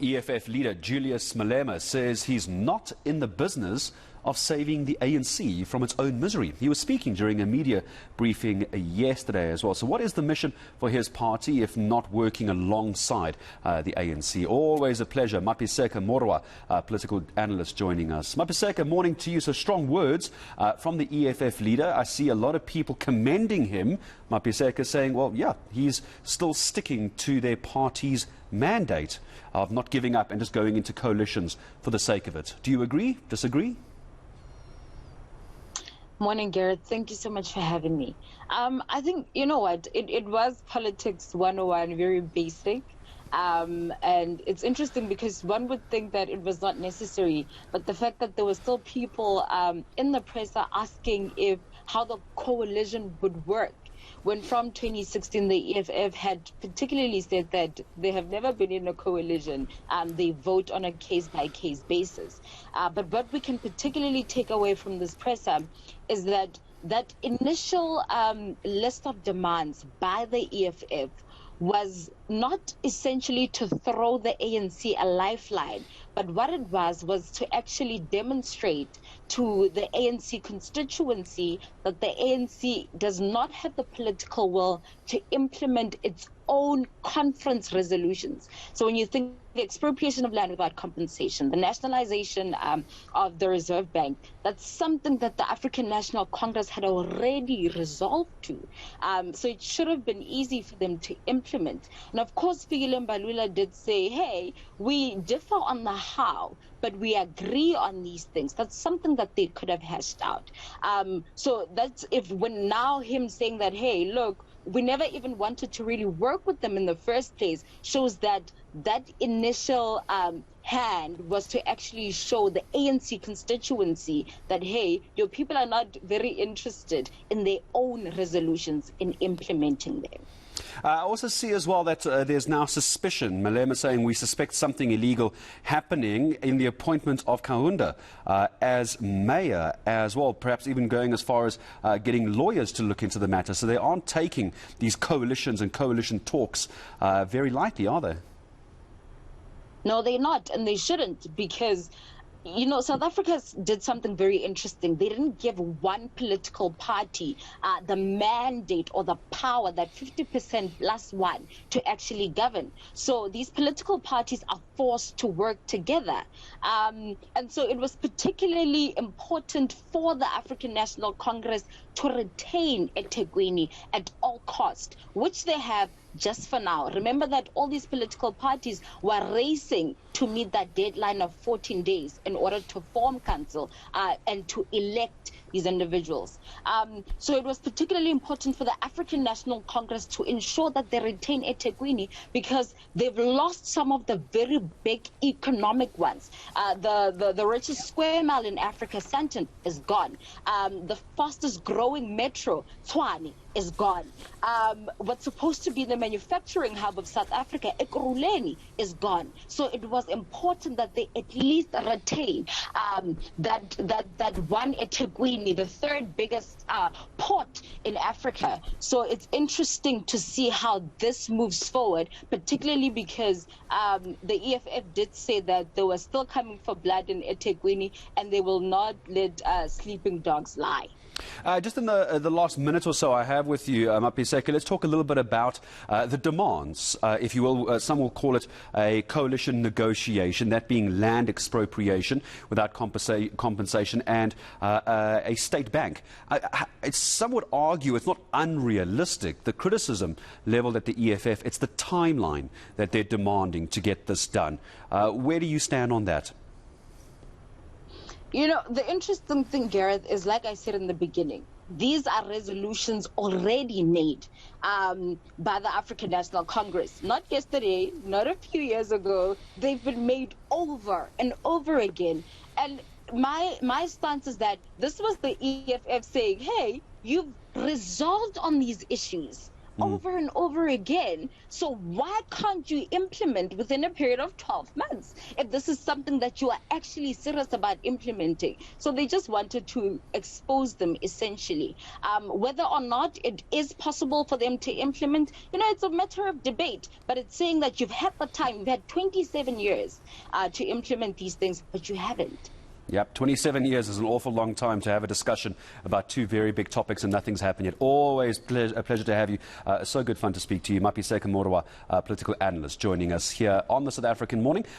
EFF leader Julius Malema says he's not in the business of saving the ANC from its own misery. He was speaking during a media briefing yesterday as well. So what is the mission for his party if not working alongside the ANC? Always a pleasure. Mapaseka Muroa, political analyst, joining us. Mapaseka, morning to you. So strong words from the EFF leader. I see a lot of people commending him. Mapaseka saying, well, yeah, he's still sticking to their party's mandate of not giving up and just going into coalitions for the sake of it. Do you agree? Disagree? Morning, Gareth. Thank you so much for having me. I think, you know what, it was politics 101, very basic. And it's interesting because one would think that it was not necessary, but the fact that there were still people in the press are asking how the coalition would work. When from 2016, the EFF had particularly said that they have never been in a coalition. They vote on a case-by-case basis. But what we can particularly take away from this presser is that initial list of demands by the EFF was not essentially to throw the ANC a lifeline, but what it was to actually demonstrate to the ANC constituency that the ANC does not have the political will to implement its own conference resolutions. So when you think the expropriation of land without compensation, the nationalization of the Reserve Bank, that's something that the African National Congress had already resolved to. So it should have been easy for them to implement. And of course, Fikile Mbalula did say, hey, we differ on the how, but we agree on these things. That's something that they could have hashed out. So that's when now him saying that, hey, look, we never even wanted to really work with them in the first place, shows that initial hand was to actually show the ANC constituency that, hey, your people are not very interested in their own resolutions, in implementing them. I also see as well that there's now suspicion. Malema saying we suspect something illegal happening in the appointment of Kaunda as mayor as well, perhaps even going as far as getting lawyers to look into the matter. So they aren't taking these coalitions and coalition talks very lightly, are they? No, they're not, and they shouldn't, because you know, South Africa did something very interesting. They didn't give one political party the mandate or the power, that 50% plus one, to actually govern. So these political parties are forced to work together. And so it was particularly important for the African National Congress to retain eThekwini at all costs, which they have just for now. Remember that all these political parties were racing to meet that deadline of 14 days in order to form council and to elect these individuals. So it was particularly important for the African National Congress to ensure that they retain eThekwini, because they've lost some of the very big economic ones. The richest square mile in Africa, Sandton, is gone. The fastest growing metro, Tshwane, is gone. What's supposed to be the manufacturing hub of South Africa, Ekurhuleni, is gone. So it was important that they at least retain that one eThekwini, the third biggest port in Africa. So it's interesting to see how this moves forward, particularly because the EFF did say that they were still coming for blood in eThekwini, and they will not let sleeping dogs lie. Just in the last minute or so I have with you, Mapaseka, let's talk a little bit about the demands, if you will. Some will call it a coalition negotiation, that being land expropriation without compensation, and a state bank. Some would argue it's not unrealistic, the criticism leveled at the EFF. It's the timeline that they're demanding to get this done. Where do you stand on that? You know, the interesting thing, Gareth, is like I said in the beginning, these are resolutions already made by the African National Congress. Not yesterday, not a few years ago. They've been made over and over again. And my stance is that this was the EFF saying, hey, you've resolved on these issues. over and over again. So why can't you implement within a period of 12 months if this is something that you are actually serious about implementing? So they just wanted to expose them, essentially. Whether or not it is possible for them to implement, it's a matter of debate, but it's saying that you've had the time, you've had 27 years to implement these things, but you haven't. Yep, 27 years is an awful long time to have a discussion about two very big topics and nothing's happened yet. Always a pleasure to have you. So good fun to speak to you. Mapaseka Muroa, political analyst, joining us here on the South African Morning.